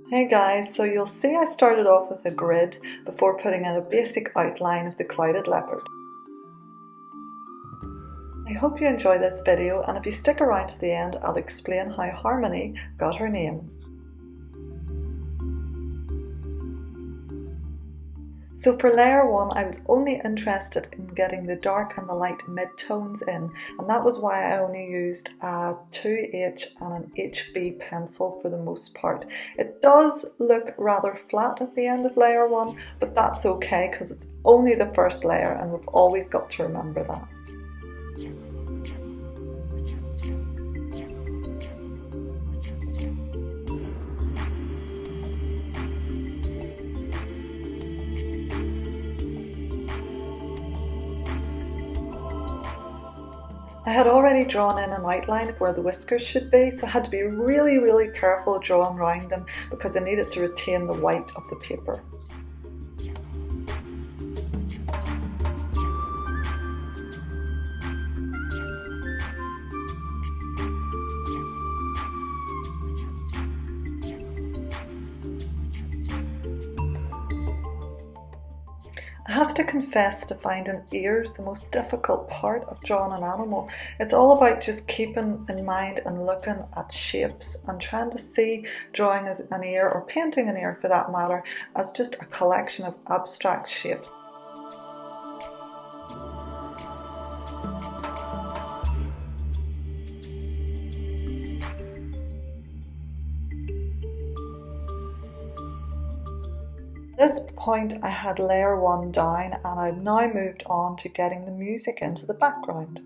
Hey guys, so you'll see I started off with a grid before putting in a basic outline of the Clouded Leopard. I hope you enjoy this video, and if you stick around to the end, I'll explain how Harmony got her name. So for layer 1, I was only interested in getting the dark and the light mid-tones in, and that was why I only used a 2H and an HB pencil for the most part. It does look rather flat at the end of layer 1, but that's okay because it's only the first layer and we've always got to remember that. I had already drawn in an outline of where the whiskers should be, so I had to be really careful drawing around them because I needed to retain the white of the paper. I have to confess to finding ears the most difficult part of drawing an animal. It's all about just keeping in mind and looking at shapes and trying to see drawing as an ear, or painting an ear for that matter, as just a collection of abstract shapes. At this point I had layer 1 down, and I've now moved on to getting the music into the background.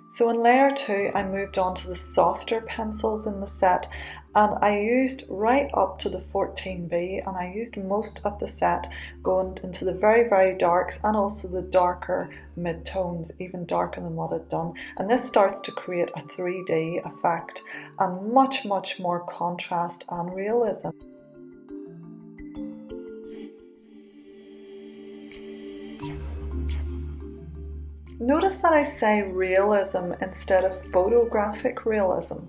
So in layer 2 I moved on to the softer pencils in the set, and I used right up to the 14B, and I used most of the set going into the very darks and also the darker mid-tones, even darker than what I'd done. And this starts to create a 3D effect and much more contrast and realism. Notice that I say realism instead of photographic realism.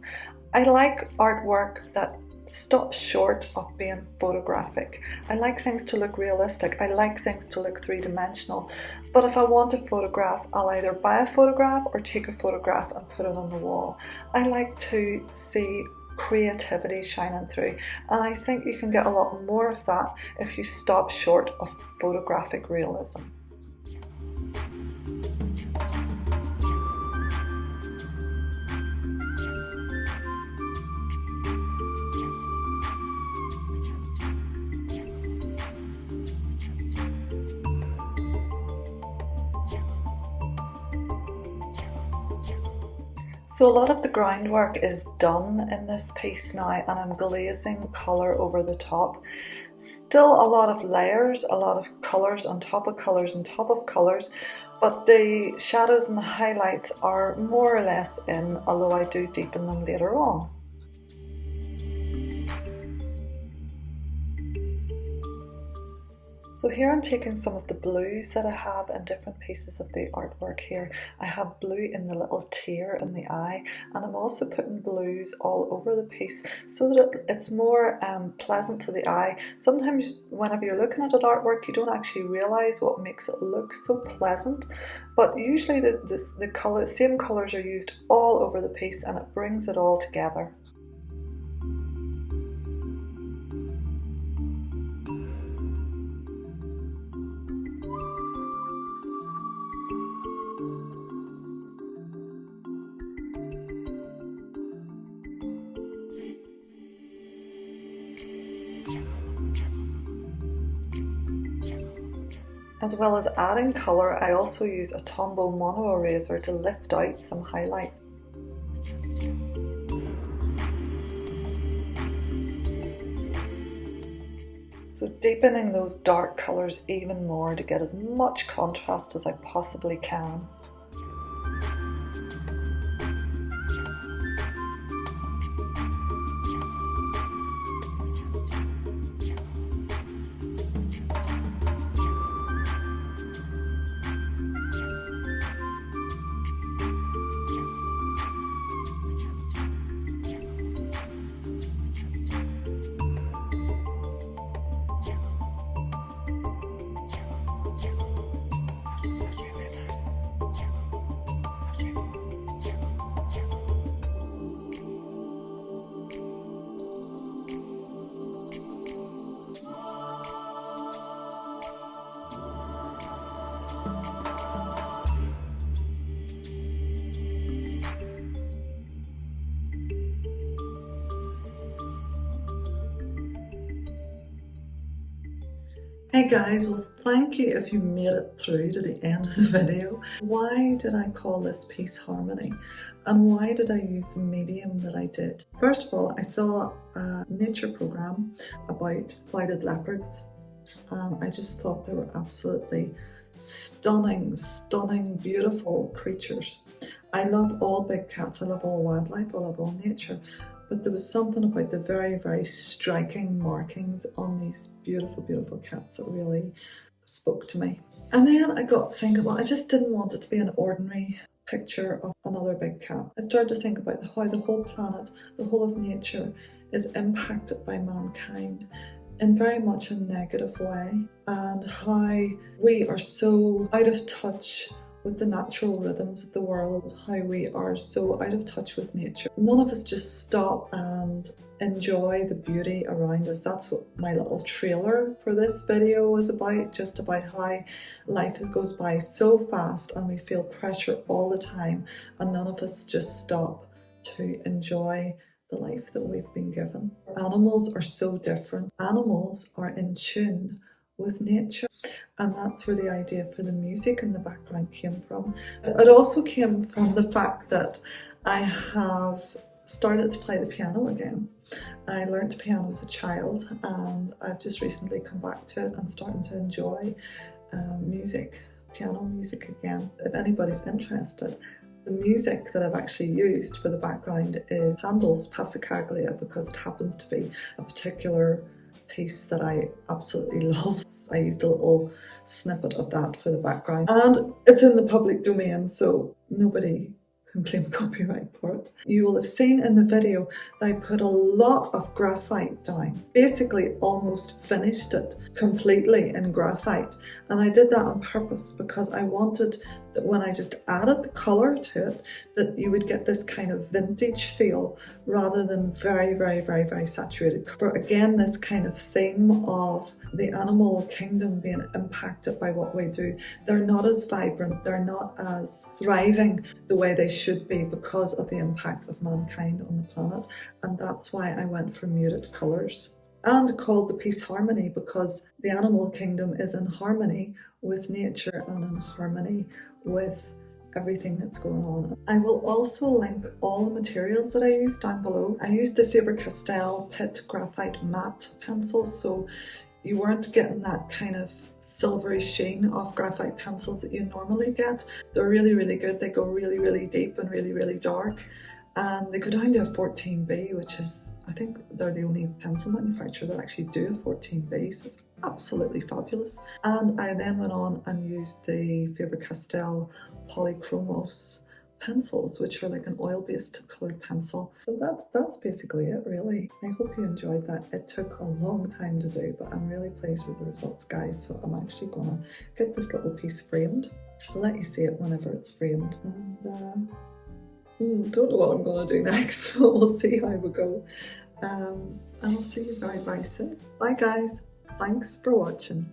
I like artwork that stops short of being photographic. I like things to look realistic. I like things to look three-dimensional. But if I want a photograph, I'll either buy a photograph or take a photograph and put it on the wall. I like to see creativity shining through, and I think you can get a lot more of that if you stop short of photographic realism. So a lot of the groundwork is done in this piece now, and I'm glazing colour over the top. Still a lot of layers, a lot of colours on top of colours on top of colours, but the shadows and the highlights are more or less in, although I do deepen them later on. So here I'm taking some of the blues that I have in different pieces of the artwork here. I have blue in the little tear in the eye, and I'm also putting blues all over the piece so that it's more pleasant to the eye. Sometimes whenever you're looking at an artwork, you don't actually realise what makes it look so pleasant, but usually the same colours are used all over the piece, and it brings it all together. As well as adding colour, I also use a Tombow Mono eraser to lift out some highlights. So deepening those dark colours even more to get as much contrast as I possibly can. Hey guys, well thank you if you made it through to the end of the video. Why did I call this piece Harmony? And why did I use the medium that I did? First of all, I saw a nature program about clouded leopards and I just thought they were absolutely stunning, beautiful creatures. I love all big cats, I love all wildlife, I love all nature. But there was something about the very striking markings on these beautiful cats that really spoke to me. And then I got thinking, well, I just didn't want it to be an ordinary picture of another big cat. I started to think about how the whole planet, the whole of nature, is impacted by mankind in very much a negative way, and how we are so out of touch with the natural rhythms of the world, how we are so out of touch with nature. None of us just stop and enjoy the beauty around us. That's what my little trailer for this video was about, just about how life goes by so fast and we feel pressure all the time, and none of us just stop to enjoy the life that we've been given. Animals are so different. Animals are in tune with nature, and that's where the idea for the music in the background came from. It also came from the fact that I have started to play the piano again. I learned piano as a child and I've just recently come back to it and starting to enjoy piano music again. If anybody's interested, the music that I've actually used for the background is Handel's Passacaglia, because it happens to be a particular piece that I absolutely love. I used a little snippet of that for the background, and it's in the public domain, so nobody can claim copyright for it. You will have seen in the video that I put a lot of graphite down, basically almost finished it completely in graphite, and I did that on purpose because I wanted that when I just added the colour to it, that you would get this kind of vintage feel rather than very saturated. For again, this kind of theme of the animal kingdom being impacted by what we do. They're not as vibrant, they're not as thriving the way they should be because of the impact of mankind on the planet, and that's why I went for muted colours. And called the piece Harmony because the animal kingdom is in harmony with nature and in harmony with everything that's going on. I will also link all the materials that I used down below. I used the Faber Castell Pitt Graphite Matte pencils, so you weren't getting that kind of silvery sheen of graphite pencils that you normally get. They're really good. They go really deep and really dark. And they go down to a 14B, which is, I think they're the only pencil manufacturer that actually do a 14B, so it's absolutely fabulous. And I then went on and used the Faber-Castell Polychromos pencils, which are like an oil-based coloured pencil. So that's basically it, really. I hope you enjoyed that. It took a long time to do, but I'm really pleased with the results, guys. So I'm actually gonna get this little piece framed. I'll let you see it whenever it's framed. And don't know what I'm going to do next, but we'll see how we go. And I'll see you very soon. Bye guys. Thanks for watching.